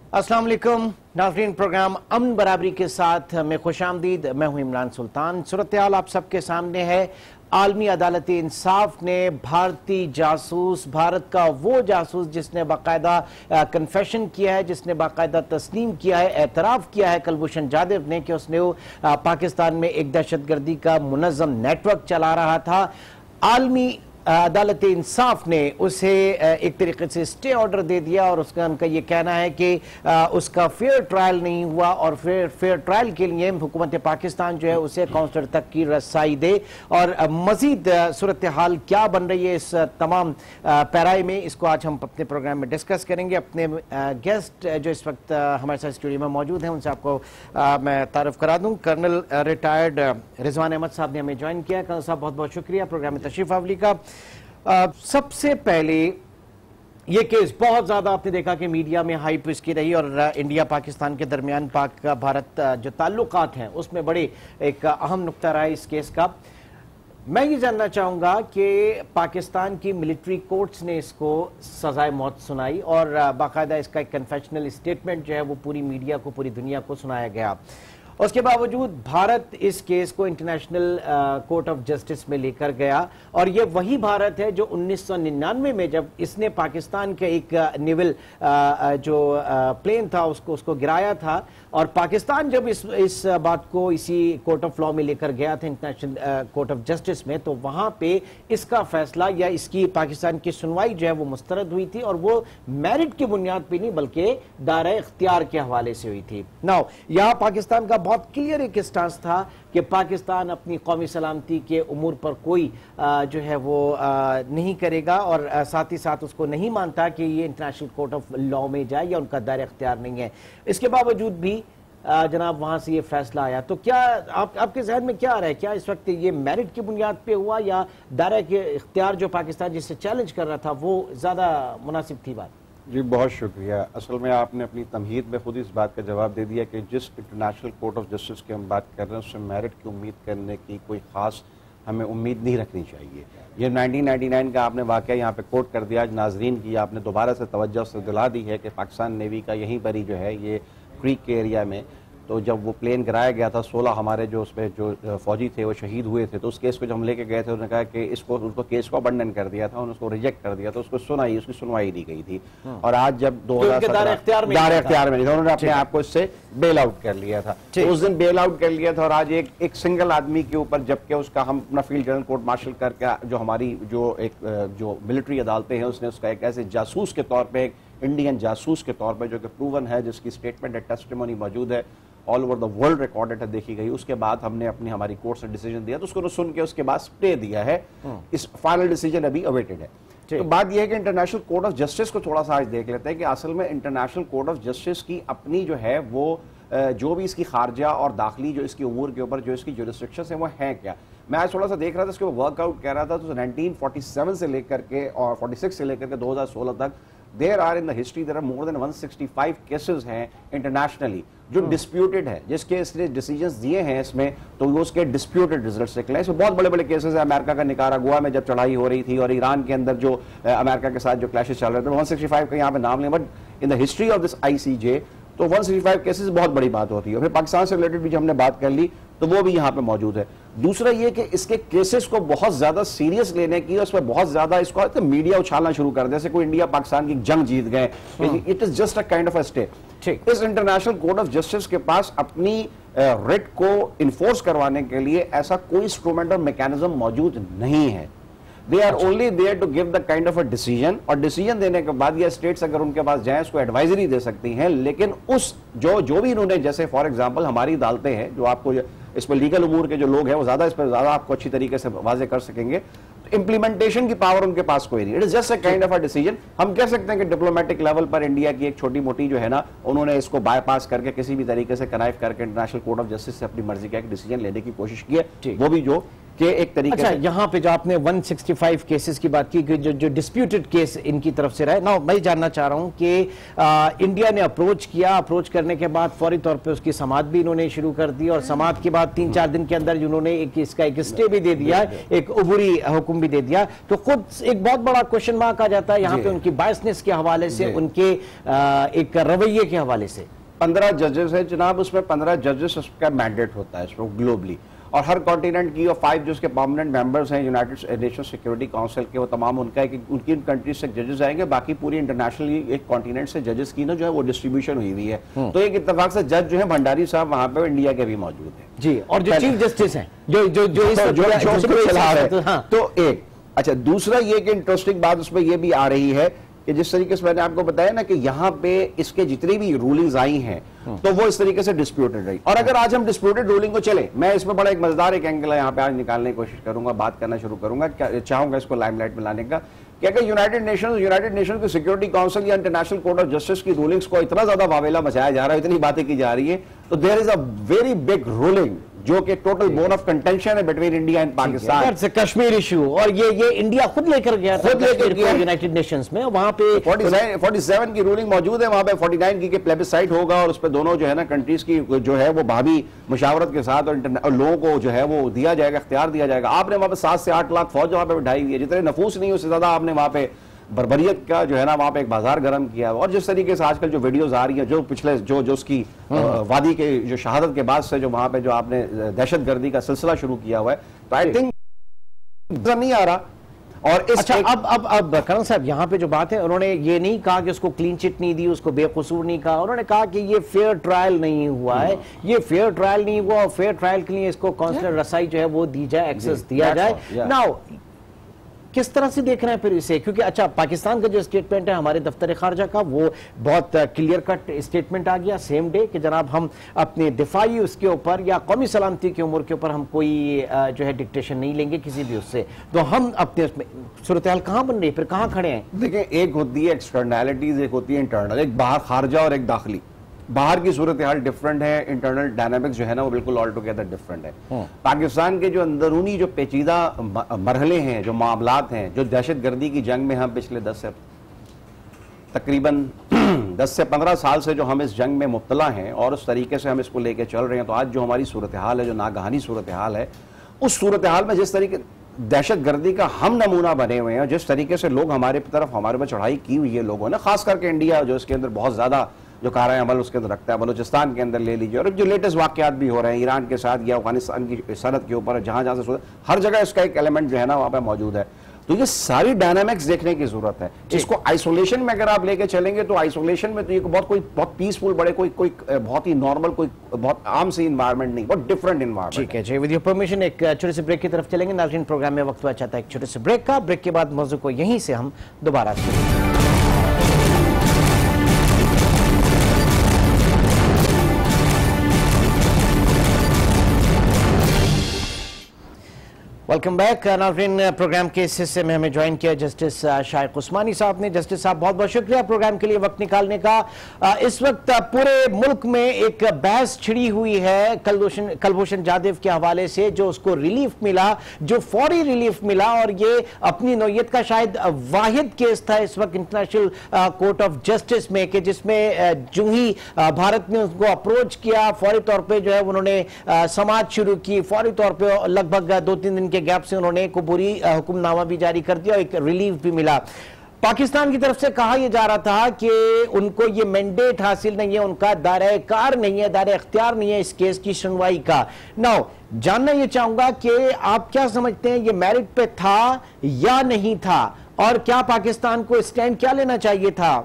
अस्सलाम वालेकुम नाज़रीन, प्रोग्राम अमन बराबरी के साथ मैं खुशामदीद। मैं हूं इमरान सुल्तान। सूरत हाल आप सबके सामने है। आलमी अदालत इंसाफ ने भारतीय जासूस, भारत का वो जासूस जिसने बाकायदा कन्फेशन किया है, जिसने बाकायदा तस्लीम किया है, एतराफ़ किया है कुलभूषण जाधव ने कि उसने पाकिस्तान में एक दहशतगर्दी का मुनज़्ज़म नेटवर्क चला रहा था। आलमी अदालत इंसाफ ने उसे एक तरीके से स्टे ऑर्डर दे दिया और उनका ये कहना है कि उसका फेयर ट्रायल नहीं हुआ और फेयर ट्रायल के लिए हुकूमत पाकिस्तान जो है उसे काउंसलर तक की रसाई दे। और मजीद सूरत हाल क्या बन रही है इस तमाम पैराए में, इसको आज हम अपने प्रोग्राम में डिस्कस करेंगे। अपने गेस्ट जो इस वक्त हमारे साथ स्टूडियो में मौजूद हैं उनसे आपको मैं तारुफ करा दूं। कर्नल रिटायर्ड रिजवान अहमद साहब ने हमें ज्वाइन किया। कर्नल साहब बहुत बहुत शुक्रिया प्रोग्राम में तशरीफ आवली का। सबसे पहले ये केस बहुत ज्यादा आपने देखा कि मीडिया में हाइप इसकी रही और इंडिया पाकिस्तान के दरमियान पाक भारत जो ताल्लुकात हैं उसमें बड़े एक अहम नुक्ता रहा है इस केस का। मैं ये जानना चाहूंगा कि पाकिस्तान की मिलिट्री कोर्ट्स ने इसको सजाए मौत सुनाई और बाकायदा इसका एक कन्फेशनल स्टेटमेंट जो है वो पूरी मीडिया को, पूरी दुनिया को सुनाया गया। उसके बावजूद भारत इस केस को इंटरनेशनल कोर्ट ऑफ जस्टिस में लेकर गया और ये वही भारत है जो 1999 में जब इसने पाकिस्तान के एक नेवल जो प्लेन था उसको गिराया था और पाकिस्तान जब इस बात को इसी कोर्ट ऑफ लॉ में लेकर गया था इंटरनेशनल कोर्ट ऑफ जस्टिस में, तो वहां पे इसका फैसला या इसकी पाकिस्तान की सुनवाई जो है वो मुस्तरद हुई थी और वो मेरिट की बुनियाद पर नहीं बल्कि दायरे इख्तियार के हवाले से हुई थी। नाउ यहां पाकिस्तान का बहुत क्लियर एक स्टांस था कि पाकिस्तान अपनी कौमी सलामती के उमूर पर कोई जो है वो नहीं करेगा और साथ ही साथ उसको नहीं मानता कि ये इंटरनेशनल कोर्ट ऑफ लॉ में जाए या उनका दायरा इख्तियार नहीं है। इसके बावजूद भी जनाब वहां से ये फैसला आया, तो क्या आपके जहन में क्या आ रहा है? क्या इस वक्त ये मेरिट की बुनियाद पे हुआ या दायरा के इख्तियार जो पाकिस्तान जिससे चैलेंज कर रहा था वो ज्यादा मुनासिब थी बात? जी बहुत शुक्रिया। असल में आपने अपनी तमहीद में खुद इस बात का जवाब दे दिया कि जिस इंटरनेशनल कोर्ट ऑफ जस्टिस की हम बात कर रहे हैं उससे मेरिट की उम्मीद करने की कोई ख़ास हमें उम्मीद नहीं रखनी चाहिए। ये 1999 का आपने वाक़या यहाँ पे कोट कर दिया। आज नाजरीन की आपने दोबारा से तवज्जो से दिला दी है कि पाकिस्तान नेवी का यहीं पर ही जो है ये क्रीक के एरिया में, तो जब वो प्लेन गिराया गया था 16 हमारे जो उसमें जो फौजी थे वो शहीद हुए थे, तो उस केस को जब हम लेके गए थे उन्होंने कहा कि उसको केस को अबंडन कर दिया था, उसको रिजेक्ट कर दिया था, उसकी सुनवाई नहीं गई थी। और आज जब 2017 इख्तियार में उन्होंने अपने आप को इससे बेल आउट कर लिया था, तो उस दिन बेल आउट कर लिया था और आज एक सिंगल आदमी के ऊपर जबकि उसका हम अपना फील्ड जनरल कोर्ट मार्शल करके जो हमारी जो मिलिट्री अदालतें हैं उसने उसका एक ऐसे जासूस के तौर पर, एक इंडियन जासूस के तौर पर जो कि प्रूवन है, जिसकी स्टेटमेंट है, टेस्टिमोनी मौजूद है, all over the world recorded है, देखी गई। उसके बाद हमने हमारी कोर्ट से डिसीजन दिया तो उसको सुन के उसके बाद स्टे दिया है। इस फाइनल डिसीजन अभी अवेटेड है। तो बात यह है कि इंटरनेशनल कोर्ट ऑफ जस्टिस को थोड़ा सा आज देख लेते हैं कि असल में इंटरनेशनल कोर्ट ऑफ जस्टिस की अपनी जो है वो जो भी इसकी खारजा और दाखिली जो इसकी उमूर के ऊपर जो इसकी जुरिस्डिक्शंस है वो हैं क्या। मैं आज थोड़ा सा देख रहा था, इसके वर्कआउट कह रहा था, तो 1947 से लेकर के और 46 से लेकर के 2016 तक there are in the history there are more than 165 cases हैं इंटरनेशनली जो डिस्प्यूटेड है, जिसके इसने डिसीजंस दिए हैं इसमें, तो वो उसके डिस्प्यूटेड रिजल्ट्स निकले। इसमें बहुत बड़े बड़े केसेस हैं। अमेरिका का निकारागुआ में जब चढ़ाई हो रही थी और ईरान के अंदर जो अमेरिका के साथ जो क्लैशेस चल रहे थे, 165 का यहाँ पे नाम लें, but in the history of this ICJ तो 165 केसेस बहुत बड़ी बात होती है। फिर पाकिस्तान से रिलेटेड भी जब हमने बात कर ली तो वो भी यहाँ पे मौजूद है। दूसरा ये कि इसके केसेस को बहुत ज्यादा सीरियस लेने की, उस पर बहुत ज्यादा इसको मीडिया उछालना शुरू कर दे, जैसे कोई इंडिया पाकिस्तान की जंग जीत गए। It is just a kind of a stay. इस इंटरनेशनल कोर्ट ऑफ जस्टिस के पास अपनी रिट को इन्फोर्स करवाने के लिए ऐसा कोई इंस्ट्रूमेंट और मैकेनिज्म मौजूद नहीं है। They are only there to give the kind of a decision, और डिसीजन देने के बाद ये स्टेट्स अगर उनके पास जाए उसको एडवाइजरी दे सकती हैं, लेकिन उस जो भी इन्होंने, जैसे फॉर एग्जांपल हमारी अदालतें हैं जो आपको इस पर लीगल उमूर के जो लोग हैं वो ज्यादा इस पर ज्यादा आपको अच्छी तरीके से वाजे कर सकेंगे, इंप्लीमेंटेशन की पावर उनके पास कोई नहीं। It is just a kind of a decision. हम कह सकते हैं कि डिप्लोमेटिक लेवल पर इंडिया की एक छोटी मोटी जो है ना, उन्होंने इसको बाईपास करके किसी भी तरीके से कनाइफ करके इंटरनेशनल कोर्ट ऑफ जस्टिस से अपनी मर्जी का एक डिसीजन लेने की कोशिश की है, वो भी जो कि एक तरीके अच्छा, से यहाँ पे जो आपने 165 केसेस की बात की कि जो डिस्प्यूटेड केस इनकी तरफ से रहे ना, मैं जानना चाह रहा हूँ कि इंडिया ने अप्रोच किया, अप्रोच करने के बाद फौरी तौर पे उसकी समाअत भी इन्होंने शुरू कर दी और समाअत के बाद 3-4 दिन के अंदर उन्होंने इसका एक स्टे भी दे दिया, एक उबूरी हुक्म भी दे दिया। तो खुद एक बहुत बड़ा क्वेश्चन मार्क आ जाता है यहाँ पे उनकी बायसनेस के हवाले से, उनके एक रवैये के हवाले से। 15 जजेस है जनाब, उसमें 15 जजेस का मैंडेट होता है इसमें ग्लोबली, और हर कॉन्टिनेंट की, और 5 जो उसके परमानेंट मेंबर्स हैं यूनाइटेड नेशन सिक्योरिटी काउंसिल के, वो तमाम उनका है कि उनकी कंट्रीज से जजेस आएंगे, बाकी पूरी इंटरनेशनली एक कॉन्टिनेंट से जजेस की ना जो है वो डिस्ट्रीब्यूशन हुई हुई है। तो एक इत्तेफाक से जज जो है भंडारी साहब वहां पे इंडिया के भी मौजूद हैं जी, और जो चीफ जस्टिस हैं जो चला रहे हैं। तो एक अच्छा, दूसरा ये कि इंटरेस्टिंग बात उसमें ये भी आ रही है कि जिस तरीके से मैंने आपको बताया ना कि यहाँ पे इसके जितनी भी रूलिंग्स आई हैं तो वो इस तरीके से डिस्प्यूटेड रही। और अगर आज हम डिस्प्यूटेड रूलिंग को चले, मैं इसमें बड़ा एक मजेदार एक एंगल है यहाँ पे आज निकालने की कोशिश करूंगा, बात करना शुरू करूंगा, चाहूंगा इसको लाइमलाइट में लाने का, कि अगर यूनाइटेड नेशन की सिक्योरिटी काउंसिल या इंटरनेशनल कोर्ट ऑफ जस्टिस की रूलिंग्स को इतना ज्यादा वावेला मचाया जा रहा है, इतनी बातें की जा रही है, तो there is a very big ruling जो कि टोटल बोन ऑफ कंटेंशन है between India and Pakistan, Kashmir issue, और ये इंडिया खुद लेकर गया था यूनाइटेड नेशंस में। वहां पे 47 की रूलिंग मौजूद है, वहां पे 49 की प्लेबिसाइट होगा और उस पर दोनों जो है ना कंट्रीज की जो है वो भावी मुशावरत के साथ और लोगों को जो है वो दिया जाएगा, इख्तियार दिया जाएगा। आपने वहां पे 7 से 8 लाख फौज वहां पे बिठाई हुई है, जितने नफूस नहीं उससे ज्यादा आपने वहां पे बर्बरियत का जो है ना वहां पे एक बाजार गर्म किया। और जिस तरीके से आजकल जो वीडियोस आ रही है, जो पिछले जो उसकी वादी के जो शहादत के बाद से जो वहां पे जो आपने दहशतगर्दी का सिलसिला शुरू किया हुआ है, तो आई थिंक नहीं आ रहा। और इस अच्छा, अब करण साहब यहाँ पे जो बात है, उन्होंने ये नहीं कहा कि उसको क्लीन चिट नहीं दी, उसको बेकसूर नहीं कहा, उन्होंने कहा कि ये फेयर ट्रायल नहीं हुआ है, ये फेयर ट्रायल नहीं हुआ और फेयर ट्रायल के लिए इसको काउंसलर रसाई जो है वो दी जाए, एक्सेस दिया जाए। नाउ किस तरह से देख रहे हैं फिर इसे, क्योंकि अच्छा पाकिस्तान का जो स्टेटमेंट है हमारे दफ्तर खारजा का, वो बहुत क्लियर कट स्टेटमेंट आ गया सेम डे कि जनाब हम अपने दिफाई उसके ऊपर या कौमी सलामती की उम्र के ऊपर हम कोई जो है डिक्टेशन नहीं लेंगे किसी भी उससे। तो हम अपने उसमें सूरत हाल कहाँ बन रही है, फिर कहाँ खड़े हैं? देखिए, एक होती है एक्सटर्नैलिटीज, एक होती है इंटरनल, एक बाहर खारजा और एक दाखिली। बाहर की सूरत हाल डिफरेंट है, इंटरनल डायनामिक्स जो है ना वो बिल्कुल ऑल टुगेदर डिफरेंट है। पाकिस्तान के जो अंदरूनी जो पेचीदा मरहले हैं, जो मामलात हैं, जो दहशतगर्दी की जंग में हम पिछले 10 से 15 साल से जो हम इस जंग में मुब्तला हैं और उस तरीके से हम इसको लेके चल रहे हैं, तो आज जो हमारी सूरत हाल है, जो नागहानी सूरत हाल है, उस सूरत हाल में जिस तरीके दहशतगर्दी का हम नमूना बने हुए हैं, जिस तरीके से लोग हमारे तरफ हमारे पर चढ़ाई की हुई है लोगों ने, खास करके इंडिया जो इसके अंदर बहुत ज्यादा जो कार्य अमल उसके अंदर रखता है, बलूचिस्तान के अंदर ले लीजिए, और जो लेटेस्ट वाकयात भी हो रहे हैं ईरान के साथ या अफगानिस्तान की सरहद के ऊपर, जहां जहां से हर जगह इसका एक एलिमेंट जो है ना वहां पे मौजूद है। तो ये सारी डायनामिक्स देखने की जरूरत है। इसको आइसोलेशन में अगर आप लेके चलेंगे तो आइसोलेशन में तो ये बहुत पीसफुल, बड़े कोई बहुत ही नॉर्मल, कोई बहुत आम सी इन्वायरमेंट नहीं, बहुत डिफरेंट इन्वायरमेंट। ठीक है जी, विद योर परमिशन एक छोटे से ब्रेक की तरफ चलेंगे। नाज़रीन, प्रोग्राम में वक्त हुआ चाहता है एक छोटे से ब्रेक का। ब्रेक के बाद मौजू को यहीं से हम दोबारा वेलकम बैक। नाज़रीन, प्रोग्राम के इस हिस्से में हमें ज्वाइन किया जस्टिस शाइक उस्मानी साहब ने। जस्टिस साहब, बहुत बहुत शुक्रिया प्रोग्राम के लिए वक्त निकालने का। इस वक्त पूरे मुल्क में एक बहस छिड़ी हुई है कुलभूषण जाधव के हवाले से, जो उसको रिलीफ मिला, जो फौरी रिलीफ मिला, और ये अपनी नौयत का शायद वाहिद केस था इस वक्त इंटरनेशनल कोर्ट ऑफ जस्टिस में, कि जिसमें जो ही भारत ने उसको अप्रोच किया, फौरी तौर पर जो है उन्होंने समाअत शुरू की, फौरी तौर पर लगभग 2-3 दिन गैप से उन्होंने एक बुरी हुक्मनामा भी जारी कर दिया, एक रिलीफ भी मिला। पाकिस्तान की तरफ से कहा यह जा रहा था कि उनको ये मैंडेट हासिल नहीं है, उनका दायरे कार नहीं है, दायरे इख्तियार नहीं है इस केस की सुनवाई का। नाउ जानना यह चाहूंगा कि आप क्या समझते हैं, ये मेरिट पे था या नहीं था, और क्या पाकिस्तान को स्टैंड क्या लेना चाहिए था?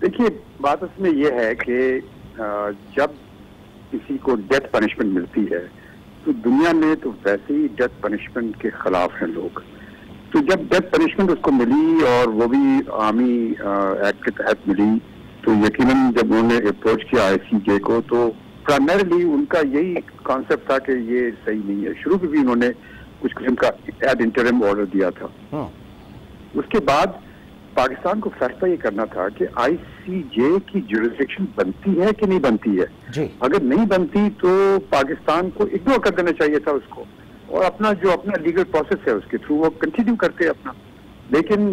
देखिए, बात उसमें यह है कि जब किसी को डेथ पनिशमेंट मिलती है तो दुनिया में तो वैसे ही डेथ पनिशमेंट के खिलाफ हैं लोग। तो जब डेथ पनिशमेंट उसको मिली और वो भी आर्मी एक्ट के तहत मिली, तो यकीनन जब उन्होंने अप्रोच किया ICJ को, तो प्राइमरीली उनका यही कॉन्सेप्ट था कि ये सही नहीं है। शुरू में भी उन्होंने कुछ किस्म का एड इंटरिम ऑर्डर दिया था। उसके बाद पाकिस्तान को फैसला ये करना था कि आईसीजे की जुरिसडिक्शन बनती है कि नहीं बनती है जी। अगर नहीं बनती तो पाकिस्तान को इग्नोर कर देना चाहिए था उसको, और अपना जो अपना लीगल प्रोसेस है उसके थ्रू वो कंटिन्यू करते अपना। लेकिन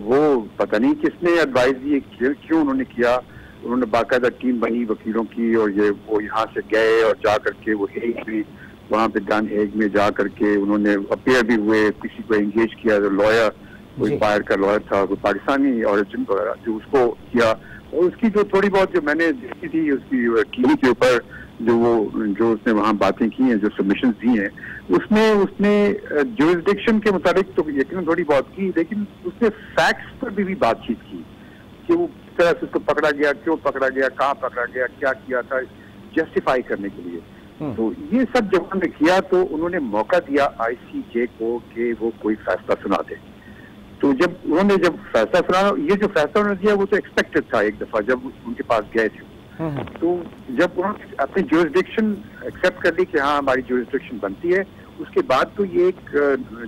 वो पता नहीं किसने एडवाइस दी, क्यों उन्होंने किया। उन्होंने बाकायदा टीम बनी वकीलों की, और वो यहाँ से गए और जा करके वो हेग में, वहाँ पे डन हेग में जा करके उन्होंने अपेयर भी हुए, किसी को एंगेज किया, जो लॉयर कोई बाहर का लॉयर था, कोई पाकिस्तानी ओरिजिन वगैरह, जो उसको किया। और उसकी जो थोड़ी बहुत जो मैंने देखी थी उसकी टीवी के ऊपर जो उसने वहाँ बातें की हैं, जो सबमिशन दी हैं, उसने जुरिसडिक्शन के मुताबिक तो यकीन थोड़ी बहुत की, लेकिन उसने फैक्ट्स पर भी बातचीत की कि वो किस तरह से उसको पकड़ा गया, क्यों पकड़ा गया, कहाँ पकड़ा गया, क्या किया था, जस्टिफाई करने के लिए। तो ये सब जब उन्होंने किया तो उन्होंने मौका दिया आईसीजे को कि वो कोई फैसला सुना दे। तो जब फैसला सुना, ये जो फैसला उन्होंने दिया वो तो एक्सपेक्टेड था एक दफा जब उनके पास गए थे। तो जब उन्होंने अपनी जुरिसडिक्शन एक्सेप्ट कर ली कि हाँ हमारी जुरिसडिक्शन बनती है, उसके बाद तो ये एक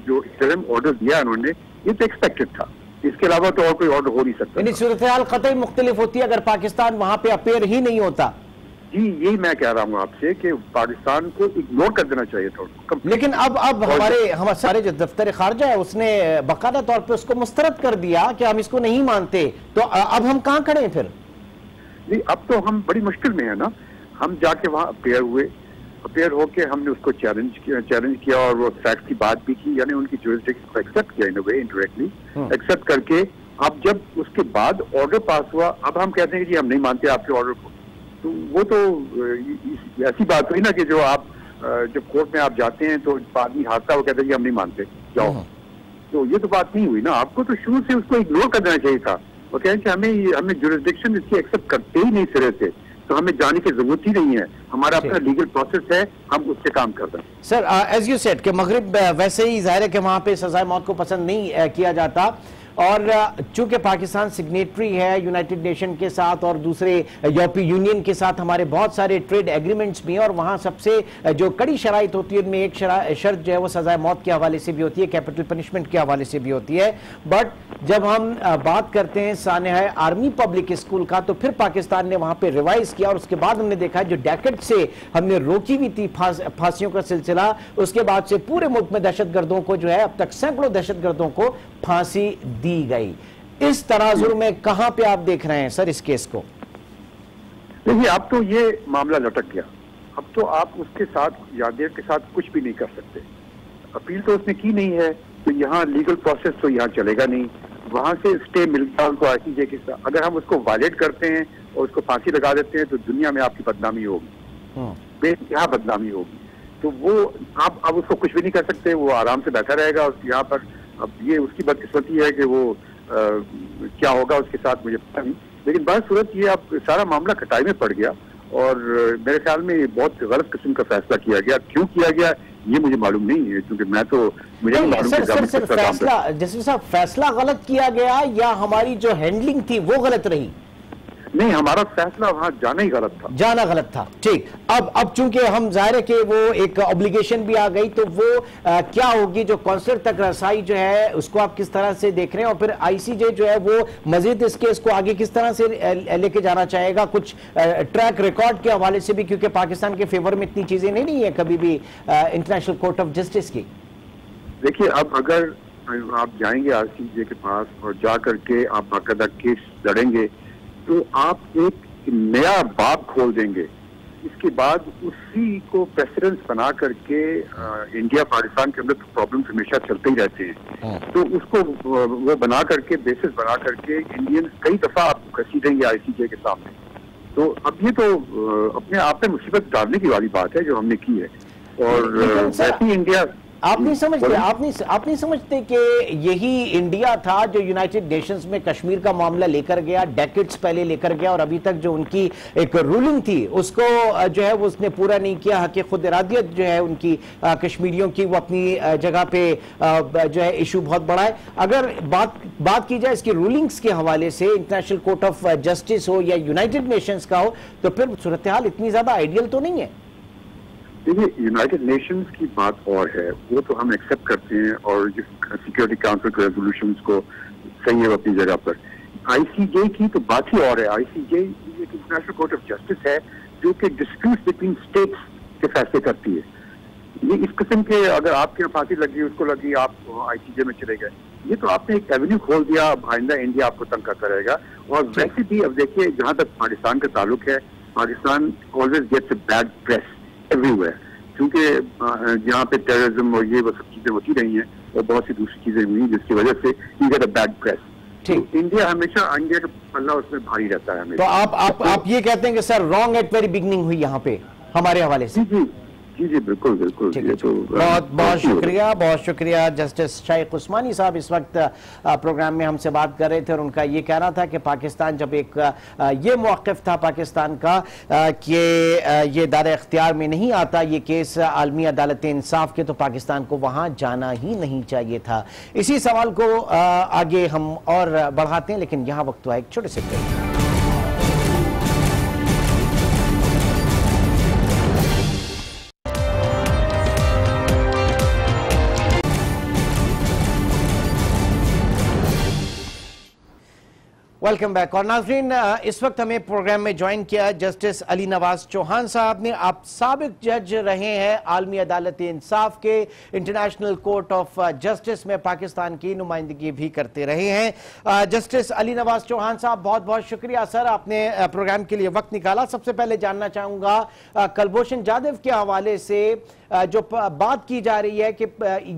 जो इंटरिम ऑर्डर दिया उन्होंने, ये तो एक्सपेक्टेड था। इसके अलावा तो और कोई ऑर्डर हो नहीं सकता। सूरत-ए-हाल कतई मुख्तलिफ होती है अगर पाकिस्तान वहां पे अपेयर ही नहीं होता। जी, यही मैं कह रहा हूँ आपसे कि पाकिस्तान को इग्नोर कर देना चाहिए था। लेकिन अब हमारे सारे जो दफ्तर खारजा है उसने बाकायदा तौर पे उसको मुस्तरद कर दिया कि हम इसको नहीं मानते, तो अब हम कहाँ खड़े हैं फिर? नहीं, अब तो हम बड़ी मुश्किल में है ना। हम जाके वहाँ अपेयर हुए, अपेयर होके हमने उसको चैलेंज किया और वो फैक्ट की बात भी की, यानी उनकी जुरिसडिक्शन को एक्सेप्ट किया इन अ वे, इनडायरेक्टली एक्सेप्ट करके। अब जब उसके बाद ऑर्डर पास हुआ, अब हम कहते हैं कि हम नहीं मानते आपके ऑर्डर को। तो वो तो ऐसी बात हुई ना कि जो आप जब कोर्ट में आप जाते हैं तो आदमी हादसा वो कहते हैं कि हम नहीं मानते, जाओ। तो ये तो बात नहीं हुई ना। आपको तो शुरू से उसको इग्नोर कर देना चाहिए था। वो कहें कि हमें जुरिसडिक्शन इसकी एक्सेप्ट करते ही नहीं सिरे से, तो हमें जाने की जरूरत ही नहीं है, हमारा अपना लीगल प्रोसेस है, हम उससे काम कर रहे हैं। सर, एज यू सेड कि मगरिब वैसे ही जाहिर है कि वहां पे सजाए मौत को पसंद नहीं किया जाता, और चूंकि पाकिस्तान सिग्नेटरी है यूनाइटेड नेशन के साथ और दूसरे यूरोपीय यूनियन के साथ हमारे बहुत सारे ट्रेड एग्रीमेंट्स भी हैं, और वहाँ सबसे जो कड़ी शराइत होती है उनमें एक शर्त जो है वो सजाए मौत के हवाले से भी होती है, कैपिटल पनिशमेंट के हवाले से भी होती है। बट जब हम बात करते हैं सानेहा आर्मी पब्लिक स्कूल का, तो फिर पाकिस्तान ने वहाँ पर रिवाइज किया, और उसके बाद हमने देखा जो डेकेड से हमने रोकी हुई थी फांसियों का सिलसिला, उसके बाद से पूरे मुल्क में दहशतगर्दों को जो है अब तक सैकड़ों दहशतगर्दों को फांसी दी गई। इस तराजुर में कहां पे आप देख रहे हैं सर इस केस को? देखिए, अब तो ये मामला लटक गया। अब तो आप उसके साथ यादेव के साथ कुछ भी नहीं कर सकते। अपील तो उसने की नहीं है, तो यहाँ लीगल प्रोसेस तो यहाँ चलेगा नहीं। वहां से स्टे मिल गया उनको आईसीजे के साथ। अगर हम उसको वायलेट करते हैं और उसको फांसी लगा देते हैं तो दुनिया में आपकी बदनामी होगी, बेइंतहा बदनामी होगी। तो वो आप अब उसको कुछ भी नहीं कर सकते, वो आराम से बैठा रहेगा यहाँ पर। अब ये उसकी बदकिस्मती है कि वो क्या होगा उसके साथ मुझे पता नहीं, लेकिन बात सूरत ये अब सारा मामला खटाई में पड़ गया, और मेरे ख्याल में ये बहुत गलत किस्म का फैसला किया गया। क्यों किया गया ये मुझे मालूम नहीं है, क्योंकि मुझे नहीं मालूम सर, फैसला जैसे साहब फैसला गलत किया गया या हमारी जो हैंडलिंग थी वो गलत रही? नहीं, हमारा फैसला वहां जाना ही गलत था। जाना गलत था, ठीक। अब चूंकि हम जाहिर है कि वो एक ऑब्लिगेशन भी आ गई, तो वो क्या होगी जो कौंसलर तक रसाई जो है उसको आप किस तरह से देख रहे हैं, और फिर आईसीजे जो है वो मजीद इस केस को आगे किस तरह से लेके जाना चाहेगा? कुछ ट्रैक रिकॉर्ड के हवाले से भी, क्योंकि पाकिस्तान के फेवर में इतनी चीजें नहीं है कभी भी इंटरनेशनल कोर्ट ऑफ जस्टिस की। देखिए, अब अगर आप जाएंगे आईसीजे के पास और जा करके आप बाकायदा केस लड़ेंगे तो आप एक नया बाब खोल देंगे। इसके बाद उसी को प्रेसिडेंस बना करके इंडिया पाकिस्तान के अंदर तो प्रॉब्लम्स हमेशा चलते ही रहते हैं, तो उसको वो बना करके बेसिस बना करके इंडियंस कई दफा आपको घसीटेंगे आईसीजे के सामने। तो अब ये तो अपने आप में मुसीबत डालने की वाली बात है जो हमने की है। और वैसे इंडिया आप नहीं समझते कि यही इंडिया था जो यूनाइटेड नेशंस में कश्मीर का मामला लेकर गया, डेकेड्स पहले लेकर गया, और अभी तक जो उनकी एक रूलिंग थी उसको जो है वो उसने पूरा नहीं किया। हक खुद इरादियत जो है उनकी कश्मीरियों की, वो अपनी जगह पे जो है इशू बहुत बड़ा है। अगर बात की जाए इसकी रूलिंग्स के हवाले से, इंटरनेशनल कोर्ट ऑफ जस्टिस हो या यूनाइटेड नेशंस का हो, तो फिर सूरत हाल इतनी ज्यादा आइडियल तो नहीं है। देखिए, यूनाइटेड नेशंस की बात और है, वो तो हम एक्सेप्ट करते हैं और सिक्योरिटी काउंसिल के रेजोल्यूशंस को सही है अपनी जगह पर। आईसीजे की तो बात ही और है। आईसीजे एक इंटरनेशनल कोर्ट ऑफ जस्टिस है जो कि डिस्प्यूट बिटवीन स्टेट्स के फैसले करती है। ये इस किस्म के, अगर आपके यहाँ फांसी लगी, उसको लगी, आप आईसीजे में चले गए, ये तो आपने एक एवेन्यू खोल दिया, आइंदा इंडिया आपको तंग करता रहेगा। और वैसे भी अब देखिए, जहां तक पाकिस्तान का ताल्लुक है, Pakistan always gets a bad press everywhere, क्योंकि यहाँ पे टेररिज्म और ये वो सब चीजें होती रही हैं और बहुत सी दूसरी चीजें हुई जिसकी वजह से you get a bad press. तो इंडिया हमेशा इंडिया का पल्ला उसमें भारी रहता है हमेशा। तो आप ये कहते हैं कि sir wrong at very beginning हुई यहाँ पे हमारे हवाले से? जी जी जी, बिल्कुल बिल्कुल। तो बहुत शुक्रिया जस्टिस शाइख उस्मानी साहब इस वक्त प्रोग्राम में हमसे बात कर रहे थे और उनका ये कहना था कि पाकिस्तान जब एक ये मौक़िफ़ था पाकिस्तान का कि ये दायरे इख्तियार में नहीं आता ये केस आलमी अदालत इंसाफ के, तो पाकिस्तान को वहाँ जाना ही नहीं चाहिए था। इसी सवाल को आगे हम और बढ़ाते हैं, लेकिन यहाँ वक्त हुआ एक छोटे से ब्रेक। Welcome back. और नाज़रीन, इस वक्त हमें प्रोग्राम में ज्वाइन किया जस्टिस अली नवाज चौहान साहब ने। आप साबिक जज रहे हैं आलमी अदालत इंसाफ के, इंटरनेशनल कोर्ट ऑफ जस्टिस में पाकिस्तान की नुमाइंदगी भी करते रहे हैं। जस्टिस अली नवाज चौहान साहब, बहुत बहुत शुक्रिया सर, आपने प्रोग्राम के लिए वक्त निकाला। सबसे पहले जानना चाहूँगा कुलभूषण जाधव के हवाले से जो बात की जा रही है कि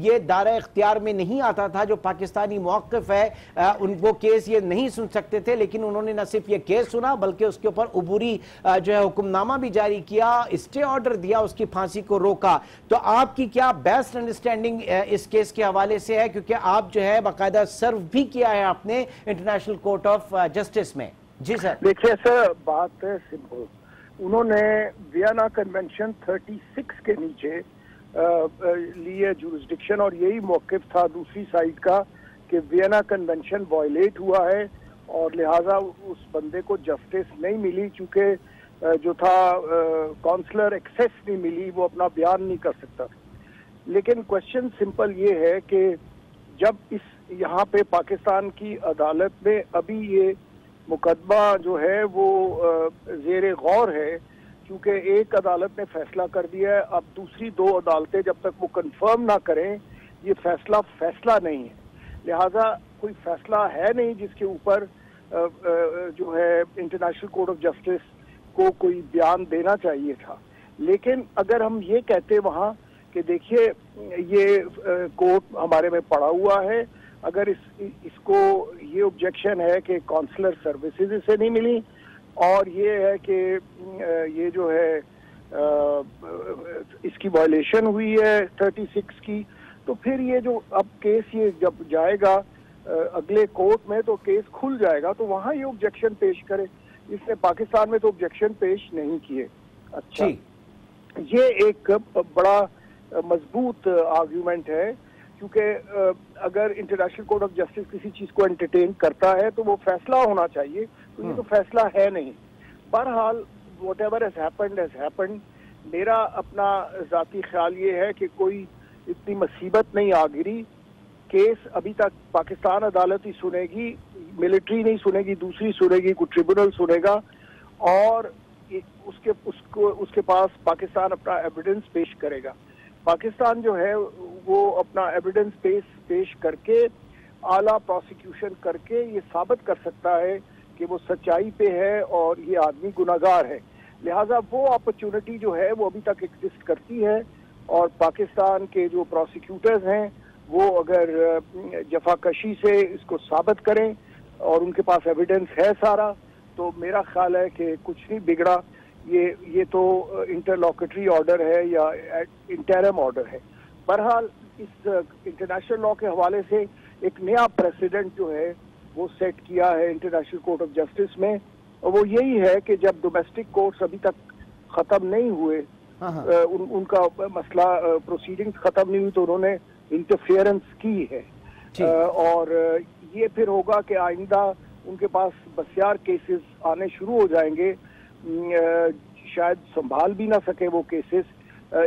ये दायरा इख्तियार में नहीं आता था, जो पाकिस्तानी मौक़िफ़ है उनको केस ये नहीं सुन सकते थे, लेकिन उन्होंने न सिर्फ ये केस सुना बल्कि उसके ऊपर उबूरी जो है हुक्मनामा भी जारी किया, स्टे ऑर्डर दिया, उसकी फांसी को रोका। तो आपकी क्या बेस्ट अंडरस्टैंडिंग इस केस के हवाले से है, क्योंकि आप जो है बाकायदा सर्व भी किया है आपने इंटरनेशनल कोर्ट ऑफ जस्टिस में? जी सर। देखिए सर, बात है सिंपल। उन्होंने वियना कन्वेंशन 36 के नीचे लिए जुरिस्डिक्शन, और यही मौक़िफ़ था दूसरी साइड का कि वियना कन्वेंशन वायलेट हुआ है और लिहाजा उस बंदे को जस्टिस नहीं मिली, चूँकि जो था काउंसलर एक्सेस नहीं मिली, वो अपना बयान नहीं कर सकता था। लेकिन क्वेश्चन सिंपल ये है कि जब इस यहाँ पे पाकिस्तान की अदालत में अभी ये मुकदमा जो है वो ज़ेरे गौर है, क्योंकि एक अदालत ने फैसला कर दिया है, अब दूसरी दो अदालतें जब तक वो कंफर्म ना करें ये फैसला नहीं है, लिहाजा कोई फैसला है नहीं जिसके ऊपर जो है इंटरनेशनल कोर्ट ऑफ जस्टिस को कोई बयान देना चाहिए था। लेकिन अगर हम ये कहते वहाँ कि देखिए ये कोर्ट हमारे में पड़ा हुआ है, अगर इसको ये ऑब्जेक्शन है कि काउंसलर सर्विसेज इसे नहीं मिली, और ये है कि ये जो है इसकी वायलेशन हुई है 36 की, तो फिर ये जो अब केस ये जब जाएगा अगले कोर्ट में तो केस खुल जाएगा, तो वहाँ ये ऑब्जेक्शन पेश करे। इसने पाकिस्तान में तो ऑब्जेक्शन पेश नहीं किए। अच्छा, ये एक बड़ा मजबूत आर्ग्यूमेंट है, क्योंकि अगर इंटरनेशनल कोर्ट ऑफ जस्टिस किसी चीज को एंटरटेन करता है तो वो फैसला होना चाहिए, तो ये तो फैसला है नहीं। बहरहाल व्हाटएवर हैज हैपेंड, मेरा अपना जाती ख्याल ये है कि कोई इतनी मुसीबत नहीं आ गिरी। केस अभी तक पाकिस्तान अदालत ही सुनेगी, मिलिट्री नहीं सुनेगी, दूसरी सुनेगी, कोई ट्रिब्यूनल सुनेगा, और उसके पास पाकिस्तान अपना एविडेंस पेश करेगा। पाकिस्तान जो है वो अपना एविडेंस पेश करके, आला प्रोसिक्यूशन करके ये साबित कर सकता है कि वो सच्चाई पे है और ये आदमी गुनाहगार है। लिहाजा वो अपॉर्चुनिटी जो है वो अभी तक एग्जिस्ट करती है, और पाकिस्तान के जो प्रोसिक्यूटर्स हैं वो अगर जफाकशी से इसको साबित करें और उनके पास एविडेंस है सारा, तो मेरा ख्याल है कि कुछ नहीं बिगड़ा। ये तो इंटरलॉकेटरी ऑर्डर है या इंटरम ऑर्डर है। बहरहाल इस इंटरनेशनल लॉ के हवाले से एक नया प्रेसिडेंट जो है वो सेट किया है इंटरनेशनल कोर्ट ऑफ जस्टिस में, और वो यही है कि जब डोमेस्टिक कोर्ट्स अभी तक खत्म नहीं हुए, उनका मसला प्रोसीडिंग्स खत्म नहीं हुई, तो उन्होंने इंटरफेरेंस की है। और ये फिर होगा कि आइंदा उनके पास बसियार केसेस आने शुरू हो जाएंगे, शायद संभाल भी ना सके वो केसेस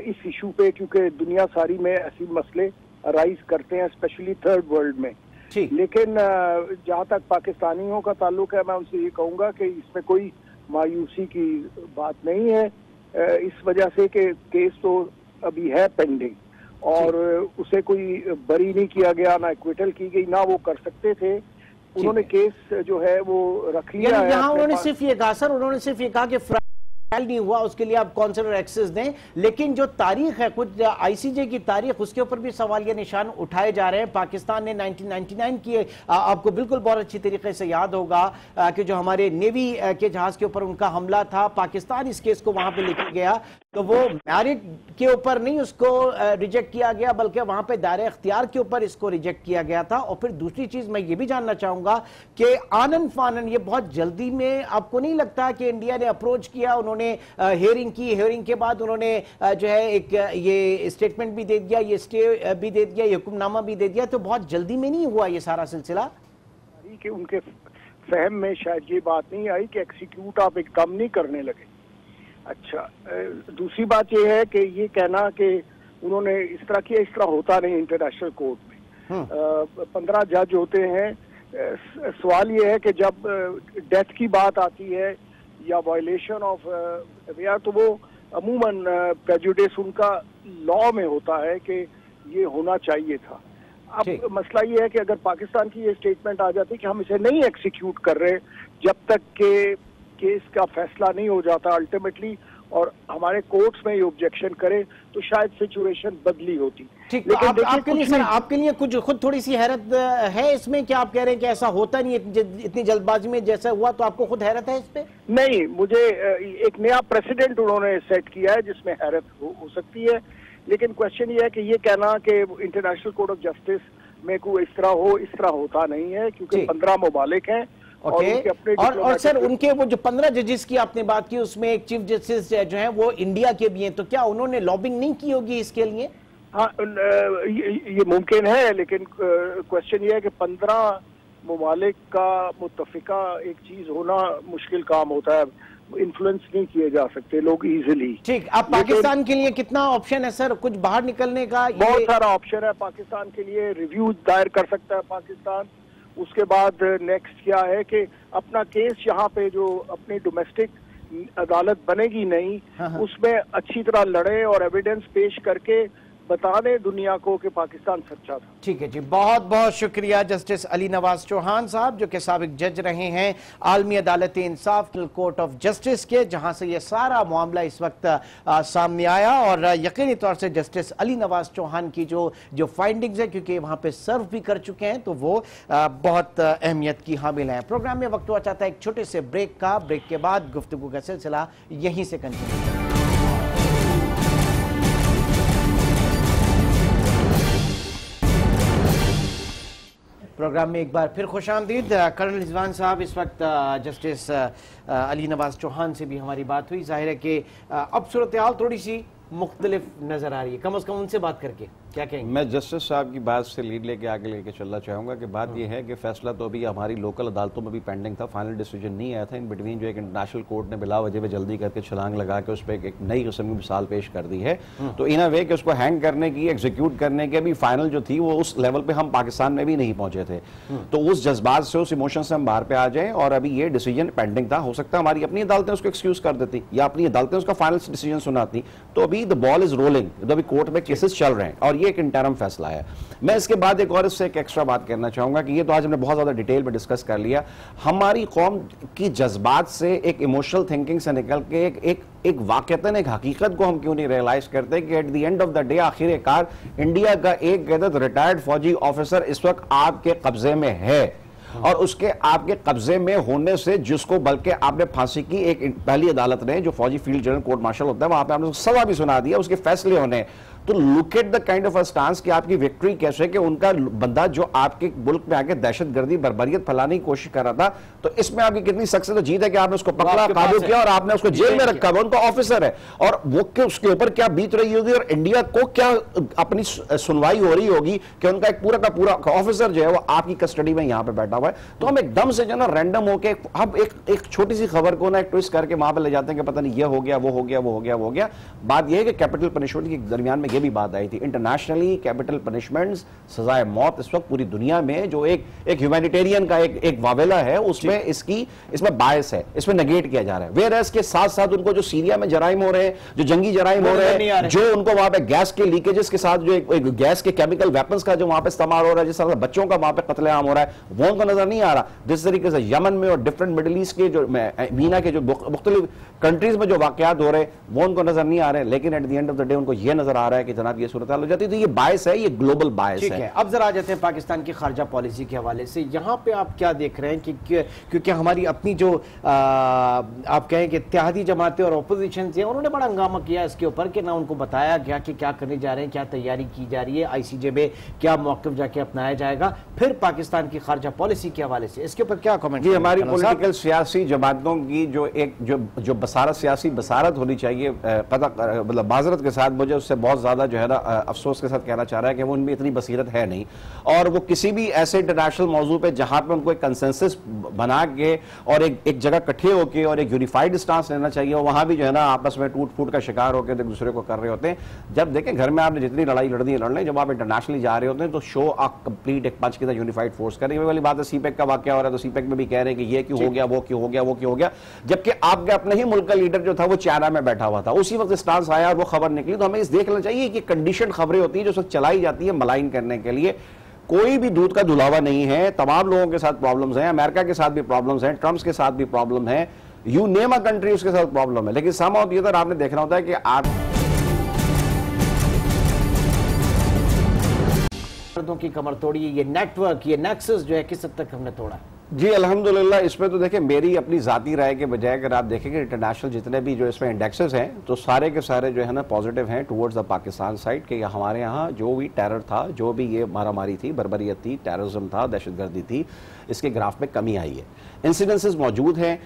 इस इशू पे, क्योंकि दुनिया सारी में ऐसे मसले राइज करते हैं, स्पेशली थर्ड वर्ल्ड में। लेकिन जहाँ तक पाकिस्तानियों का ताल्लुक है, मैं उनसे ये कहूँगा कि इसमें कोई मायूसी की बात नहीं है, इस वजह से कि केस तो अभी है पेंडिंग और उसे कोई बरी नहीं किया गया, ना एक्विटल की गई, ना वो कर सकते थे। उन्होंने केस जो है वो रख लिया है। यहाँ उन्होंने सिर्फ ये कहा सर, उन्होंने सिर्फ ये कहा कि नहीं हुआ, उसके लिए आप कॉन्सिडर एक्सेस दें, लेकिन जो तारीख है, कुछ आईसीजे की तारीख, उसके ऊपर भी सवालिया निशान उठाए जा रहे हैं। पाकिस्तान ने 1999 की, आपको बिल्कुल बहुत अच्छी तरीके से याद होगा कि जो हमारे नेवी के जहाज के ऊपर उनका हमला था, पाकिस्तान इस केस को वहां पे लेके गया, तो वो मैरिट के ऊपर नहीं उसको रिजेक्ट किया गया, बल्कि वहां पे दायरे इख्तियार के ऊपर इसको रिजेक्ट किया गया था। और फिर दूसरी चीज मैं ये भी जानना चाहूंगा कि आनन फानन ये बहुत जल्दी में आपको नहीं लगता कि इंडिया ने अप्रोच किया, उन्होंने हेयरिंग की, हेयरिंग के बाद उन्होंने जो है एक ये स्टेटमेंट भी दे दिया, ये स्टे भी दे दिया, ये हुक्मनामा भी दे दिया, तो बहुत जल्दी में नहीं हुआ ये सारा सिलसिला? कि उनके फहम में शायद ये बात नहीं आई कि एक्सिक्यूट आप एकदम नहीं करने लगे। अच्छा, दूसरी बात यह है कि ये कहना कि उन्होंने इस तरह किया, इस तरह होता नहीं इंटरनेशनल कोर्ट में। 15 जज होते हैं। सवाल ये है कि जब डेथ की बात आती है या वायलेशन ऑफ वेयर, तो वो अमूमन प्रेजुडिस उनका लॉ में होता है कि ये होना चाहिए था। अब मसला ये है कि अगर पाकिस्तान की ये स्टेटमेंट आ जाती कि हम इसे नहीं एक्सिक्यूट कर रहे जब तक के केस का फैसला नहीं हो जाता अल्टीमेटली, और हमारे कोर्ट्स में ये ऑब्जेक्शन करे, तो शायद सिचुएशन बदली होती। ठीक, लेकिन आपके लिए सर, आपके लिए कुछ खुद थोड़ी सी हैरत है इसमें कि आप कह रहे हैं कि ऐसा होता नहीं, इतनी जल्दबाजी में जैसा हुआ, तो आपको खुद हैरत है इस पे? नहीं, मुझे एक नया प्रेसिडेंट उन्होंने सेट किया है जिसमें हैरत हो सकती है, लेकिन क्वेश्चन ये है कि ये कहना कि इंटरनेशनल कोर्ट ऑफ जस्टिस में कोई इस तरह होता नहीं है, क्योंकि 15 ममालिक हैं। और सर, उनके वो जो 15 जजेस की आपने बात की, उसमें एक चीफ जस्टिस जो है वो इंडिया के भी हैं, तो क्या उन्होंने लॉबिंग नहीं की होगी इसके लिए? हाँ, ये मुमकिन है, लेकिन क्वेश्चन ये है कि 15 ममालिक का मुत्तफिका एक चीज होना मुश्किल काम होता है, इन्फ्लुएंस नहीं किए जा सकते लोग इजीली। ठीक, अब पाकिस्तान के लिए कितना ऑप्शन है सर कुछ बाहर निकलने का? बहुत सारा ऑप्शन है पाकिस्तान के लिए। रिव्यू दायर कर सकता है पाकिस्तान। उसके बाद नेक्स्ट क्या है कि अपना केस यहाँ पे जो अपनी डोमेस्टिक अदालत बनेगी नहीं, उसमें अच्छी तरह लड़े और एविडेंस पेश करके बता दें दुनिया को कि पाकिस्तान सच्चा था। ठीक है जी, बहुत बहुत शुक्रिया जस्टिस अली नवाज चौहान साहब, जो कि साबिक जज रहे हैं आलमी अदालत इंसाफ कोर्ट ऑफ जस्टिस के, जहां से ये सारा मामला इस वक्त सामने आया। और यकीनी तौर से जस्टिस अली नवाज चौहान की जो फाइंडिंग्स है, क्योंकि वहां पे सर्व भी कर चुके हैं, तो वो बहुत अहमियत की हामिल है। प्रोग्राम में वक्त हुआ चाहता है एक छोटे से ब्रेक का। ब्रेक के बाद गुफ्तगू का सिलसिला यहीं से कंटिन्यू। प्रोग्राम में एक बार फिर खुशामदीद। कर्नल रिजवान साहब, इस वक्त जस्टिस अली नवाज चौहान से भी हमारी बात हुई। जाहिर है कि अब सूरत हाल थोड़ी सी मुख्तलिफ नजर आ रही है, कम अज कम उनसे बात करके क्या कहेंगे? मैं जस्टिस साहब की बात से लीड लेके आगे लेके चलना चाहूँगा कि बात यह है कि फैसला तो अभी हमारी लोकल अदालतों में भी पेंडिंग था, फाइनल डिसीजन नहीं आया था। इन बिटवीन जो एक इंटरनेशनल कोर्ट ने बिला वजह जल्दी करके छलांग लगा के उस पर एक नई किस्म की मिसाल पेश कर दी है, तो इन अ वे कि उसको हैंग करने की, एग्जीक्यूट करने की अभी फाइनल जो थी वो उस लेवल पर हम पाकिस्तान में भी नहीं पहुंचे थे। तो उस जज्बात से, उस इमोशन से हम बाहर पे आ जाएं, और अभी ये डिसीजन पेंडिंग था। हो सकता है हमारी अपनी अदालतें उसको एक्सक्यूज कर देती या अपनी अदालतें उसका फाइनल डिसीजन सुनाती। तो अभी द बॉल इज रोलिंग, अभी कोर्ट में केसेस चल रहे हैं और ये एक इंटरम फैसला है। मैं इसके बाद एक और इससे एक एक्स्ट्रा बात करना चाहूंगा कि ये तो आज हमने बहुत ज्यादा डिटेल में डिस्कस कर लिया। हमारी कौम की जज्बात से, एक इमोशनल थिंकिंग से निकल के एक वाकईतन एक हकीकत को हम क्यों नहीं रियलाइज करते कि at the end of the day आखिरकार इंडिया का एक गैदत रिटायर्ड फौजी ऑफिसर इस वक्त आपके कब्जे में है, और उसके आपके कब्जे में होने से जिसको बल्कि आपने फांसी की एक पहली अदालत ने, जो फौजी फील्ड जनरल कोर्ट मार्शल होता है, वहां पे आपने सजा भी सुना दिया, उसके फैसले होने। तो look at the kind of a stance कि आपकी विक्ट्री कैसे, कि उनका बंदा जो आपके मुल्क में आके दहशतगर्दी बर्बरियत फैलाने की कोशिश कर रहा था, तो इसमें आपकी कितनी सक्सेस तो जीत है कि आपने उसको पकड़ा, काबू किया और आपने उसको जेल में रखा। वो उनका ऑफिसर है और वो उसके ऊपर क्या बीत रही होगी और इंडिया को क्या अपनी सुनवाई हो रही होगी कि उनका एक पूरा का पूरा ऑफिसर जो है वो आपकी कस्टडी में यहाँ पे बैठा हुआ है। तो हम एकदम से जो ना रैंडम होके हम एक छोटी सी खबर को ना एक ट्विस्ट करके वहां पे ले जाते हैं कि पता नहीं ये हो गया, वो हो गया, वो हो गया, वो हो गया। बात यह है कि कैपिटल पनिशमेंट के दरमियान में यह भी बात आई थी, इंटरनेशनली कैपिटल पनिशमेंट्स, सजाए मौत इस वक्त पूरी दुनिया में जो एक ह्यूमैनिटेरियन का एक वावेला है, उसमें इसमें बायस है, इसमें नेगेट किया जा रहा है। वेयरएज़ के साथ साथ उनको जो सीरिया में जराइम हो रहे हैं, जो जंगी जराइम हो रहे हैं, जो उनको वहां पे गैस के लीकेजेस के साथ जो एक गैस के केमिकल वेपन्स का जो वहां पे इस्तेमाल हो रहा है, जिस तरह बच्चों का वहां पे कत्लेआम हो रहा है, वो उनको नजर नहीं आ रहा। जिस तरीके से यमन में और डिफरेंट मिडिल ईस्ट के जो मीना के जो मुख्तलिफ कंट्रीज में जो वाकयात हो रहे हैं वो उनको नजर नहीं आ रहे, लेकिन at the end of the day उनको ये नजर आ रहा है कि जनाब ये सूरत हाल हो जाती है। तो ये बायस है, ये ग्लोबल बायस है। अब जरा आ जाते हैं पाकिस्तान की खारजा पॉलिसी के हवाले से। यहाँ पे आप क्या देख रहे हैं कि क्योंकि हमारी अपनी जो आप कहें कि इत्तेहादी जमातें और अपोजिशन है, उन्होंने बड़ा हंगामा किया इसके ऊपर कि ना उनको बताया गया कि क्या करने जा रहे हैं, क्या तैयारी की जा रही है, ICJ में क्या मौक़िफ़ जाके अपनाया जाएगा। फिर पाकिस्तान की खारजा पॉलिसी के हवाले से इसके ऊपर क्या कमेंट? जी, हमारी पॉलिटिकल सियासी जमातों की जो बसारत, सियासी बसारत होनी चाहिए, मतलब माजरत के साथ मुझे उससे बहुत ज़्यादा जो है ना अफसोस के साथ कहना चाह रहा है कि वो उनमें इतनी बसीरत है नहीं, और वो किसी भी ऐसे इंटरनेशनल मौजू पे जहाँ पे उनको एक कंसेंसस बना के और एक जगह इकट्ठे होकर और एक यूनिफाइड स्टांस लेना चाहिए, और वहाँ भी जो है ना आपस में टूट फूट का शिकार होकर एक दूसरे को कर रहे होते हैं। जब देखें घर में आपने जितनी लड़ाई लड़नी है लड़ लें, जब आप इंटरनेशनली जा रहे होते हैं तो शो आ कंप्लीट एक पंच के साथ यूनिफाइड फोर्स करें। ये वाली बात है, CPEC का वाकया हो रहा है तो CPEC में भी कह रहे हैं कि ये क्यों हो गया, वो क्यों हो गया, वो क्यों हो गया, जबकि आपके अपने ही मुल्क का लीडर जो था वो चाइना में बैठा हुआ था, उसी वक्त स्टांस आया और वो खबर निकली। तो हमें इस देखना चाहिए कि कंडीशन खबरें होती है जो सब चलाई जाती है मलाइन करने के लिए। कोई भी दूध का धुलावा नहीं है, तमाम लोगों के साथ प्रॉब्लम्स हैं, अमेरिका के साथ भी प्रॉब्लम्स हैं, ट्रम्प के साथ भी प्रॉब्लम है, यू नेम अ कंट्री उसके साथ प्रॉब्लम है। लेकिन समहाउ ये तो आपने देखना होता है कि आप मर्दों की कमर तोड़ी, ये नेटवर्क, ये नेक्सस जो है किस हद तक हमने तोड़ा? जी अल्हम्दुलिल्लाह, इसमें तो देखें मेरी अपनी ज़ाती राय के बजाय अगर आप देखेंगे इंटरनेशनल जितने भी जो इसमें इंडेक्सेस हैं तो सारे के सारे जो है ना पॉजिटिव हैं टुवर्ड्स द पाकिस्तान साइड, कि हमारे यहाँ जो भी टेरर था, जो भी ये मारामारी थी, बर्बरियत थी, टेररिज्म था, दहशतगर्दी थी, इसके ग्राफ में कमी आई है, इंसिडेंसेस मौजूद हैं।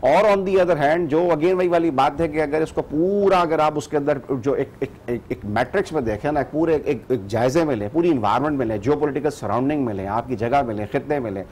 और ऑन दी अदर हैंड जो अगेन वही वाली बात है कि अगर इसको पूरा अगर आप उसके अंदर जो एक मैट्रिक्स में देखें ना, पूरे एक जायजे में लें, पूरी इन्वायरमेंट में लें, जियो पॉलिटिकल सराउंडिंग में लें, आपकी जगह में लें, खित्ते में लें,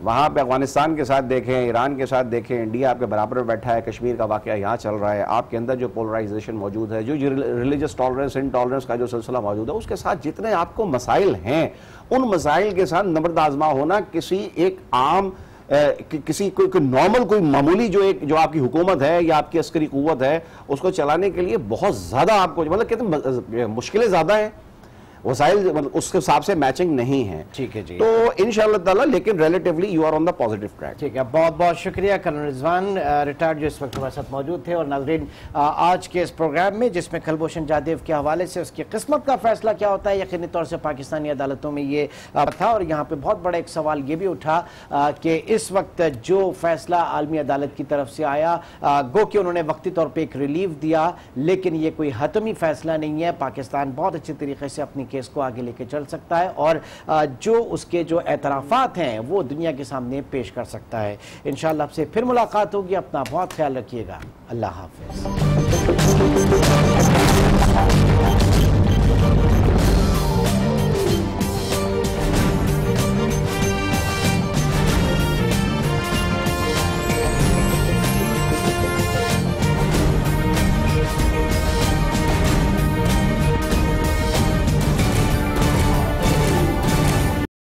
वहाँ पे अफगानिस्तान के साथ देखें, ईरान के साथ देखें, इंडिया आपके बराबर में बैठा है, कश्मीर का वाकया यहाँ चल रहा है, आपके अंदर जो पोलराइजेशन मौजूद है, जो रिलीजियस टॉलरेंस इनटॉलरेंस का जो सिलसिला मौजूद है, उसके साथ जितने आपको मसाइल हैं, उन मसाइल के साथ नंबरद आजमा होना किसी एक आम किसी कोई नॉर्मल कोई मामूली जो आपकी हुकूमत है या आपकी अस्करी कुव्वत है उसको चलाने के लिए बहुत ज़्यादा आपको मतलब कहते हैं मुश्किलें ज़्यादा हैं, वसाइल मतलब उसके हिसाब से मैचिंग नहीं है। ठीक है जी, तो इंशाअल्लाह ताला, लेकिन relatively you are on the positive track. ठीक है, बहुत बहुत शुक्रिया कर्नल रिजवान रिटायर्ड जो इस वक्त हमारे साथ मौजूद थे। और नाज़रीन, आज के इस प्रोग्राम में जिसमें कुलभूषण जाधव के हवाले से उसकी किस्मत का फैसला क्या होता है, यकीनी तौर से पाकिस्तानी अदालतों में ये था। और यहाँ पर बहुत बड़ा एक सवाल ये भी उठा कि इस वक्त जो फैसला आलमी अदालत की तरफ से आया, गो कि उन्होंने वक्ती तौर पर एक रिलीफ दिया, लेकिन ये कोई हतमी फैसला नहीं है। पाकिस्तान बहुत अच्छे तरीके से अपनी केस को आगे लेके चल सकता है और जो उसके जो एतराफात हैं वो दुनिया के सामने पेश कर सकता है। इंशाअल्लाह आपसे फिर मुलाकात होगी, अपना बहुत ख्याल रखिएगा, अल्लाह हाफिज़।